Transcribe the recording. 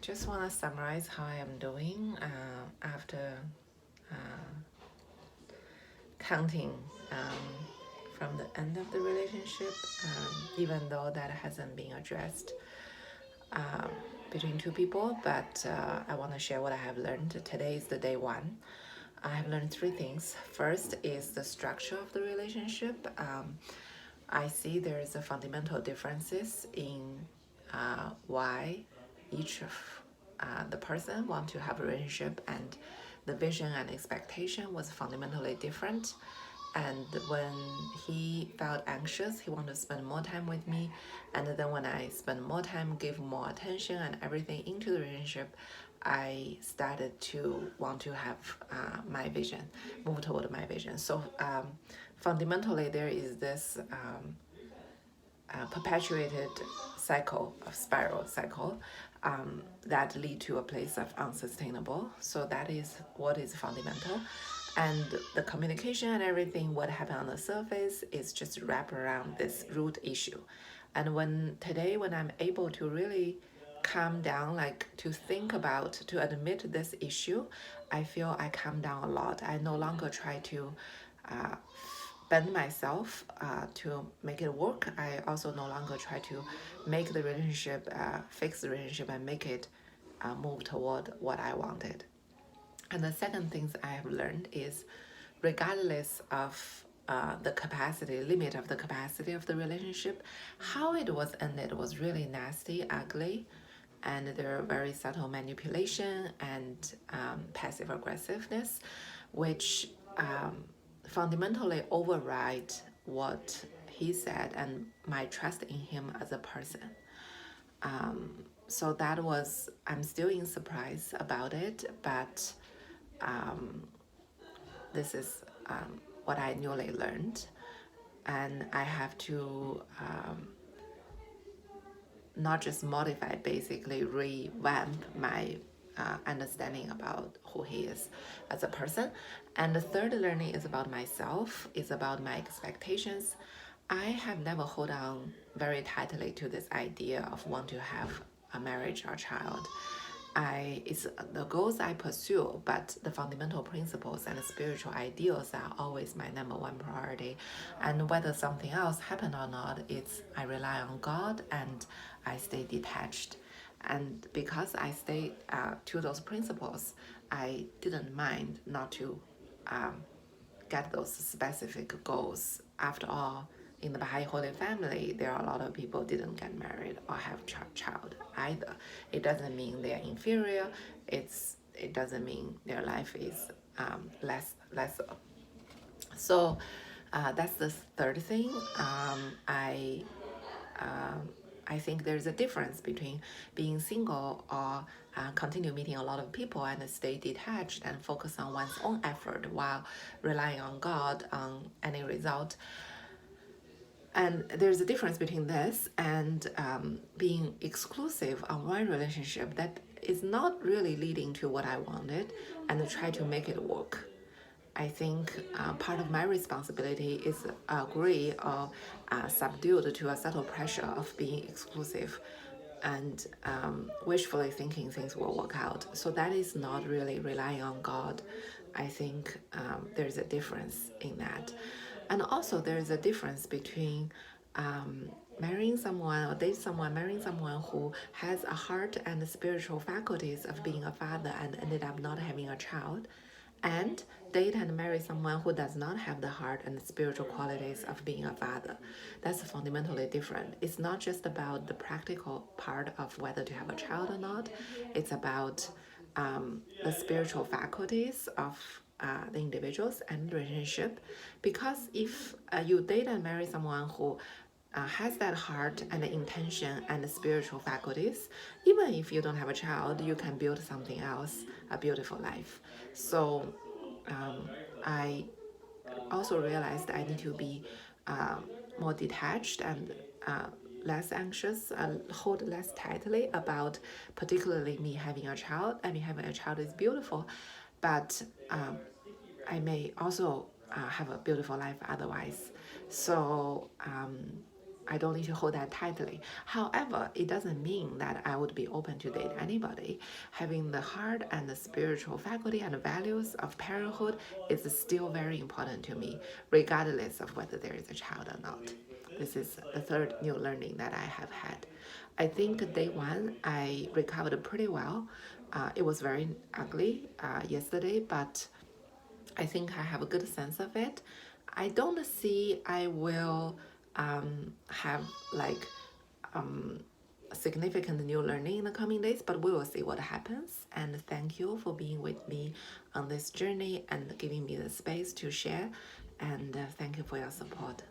Just want to summarize how I am doing after counting from the end of the relationship, even though that hasn't been addressed um, between two people. But I want to share what I have learned. Today is the day one. I have learned three things. First is the structure of the relationship. I see there's a fundamental differences in why each of the person want to have a relationship, and the vision and expectation was fundamentally different. And when he felt anxious, he wanted to spend more time with me, and then when I spend more time, give more attention and everything into the relationship, I started to want to have my vision, move toward my vision. So fundamentally, there is this perpetuated cycle of spiral cycle that lead to a place of unsustainable. So that is what is fundamental. And the communication and everything, what happened on the surface is just wrapped around this root issue. And when I'm able to really calm down, like to think about, to admit this issue, I feel I calm down a lot. I no longer try to bend myself to make it work. I also no longer try to make the relationship, fix the relationship and make it move toward what I wanted. And the second things I have learned is regardless of the capacity, limit of the capacity of the relationship, how it was ended was really nasty, ugly, and there are very subtle manipulation and passive aggressiveness, which fundamentally override what he said and my trust in him as a person. So that was, I'm still in surprise about it, but this is what I newly learned. And I have to not just modify, basically revamp my understanding about who he is as a person. And the third learning is about myself, is about my expectations. I have never hold on very tightly to this idea of want to have a marriage or child. It's the goals I pursue, but the fundamental principles and the spiritual ideals are always my number one priority. And whether something else happened or not, it's I rely on God and I stay detached. And because I stay to those principles, I didn't mind not to get those specific goals. After all, in the Baha'i Holy Family, there are a lot of people didn't get married or have child either. It doesn't mean they're inferior. It doesn't mean their life is lesser. So that's the third thing. I think there's a difference between being single or continue meeting a lot of people and stay detached and focus on one's own effort while relying on God on any result. And there's a difference between this and being exclusive on one relationship that is not really leading to what I wanted and try to make it work. I think part of my responsibility is agree or subdued to a subtle pressure of being exclusive and wishfully thinking things will work out. So that is not really relying on God. I think there's a difference in that. And also there's a difference between marrying someone or date someone, marrying someone who has a heart and the spiritual faculties of being a father and ended up not having a child, and date and marry someone who does not have the heart and the spiritual qualities of being a father. That's fundamentally different. It's not just about the practical part of whether to have a child or not. It's about the spiritual faculties of the individuals and the relationship. Because if you date and marry someone who has that heart and the intention and the spiritual faculties, even if you don't have a child, you can build something else, a beautiful life. So I also realized I need to be more detached and less anxious, hold less tightly about particularly me having a child. I mean, having a child is beautiful, but I may also have a beautiful life otherwise. So I don't need to hold that tightly. However, it doesn't mean that I would be open to date anybody. Having the heart and the spiritual faculty and the values of parenthood is still very important to me, regardless of whether there is a child or not. This is the third new learning that I have had. I think day one, I recovered pretty well. It was very ugly yesterday, but I think I have a good sense of it. I don't see I will have like a significant new learning in the coming days, but we will see what happens. And thank you for being with me on this journey and giving me the space to share. And thank you for your support.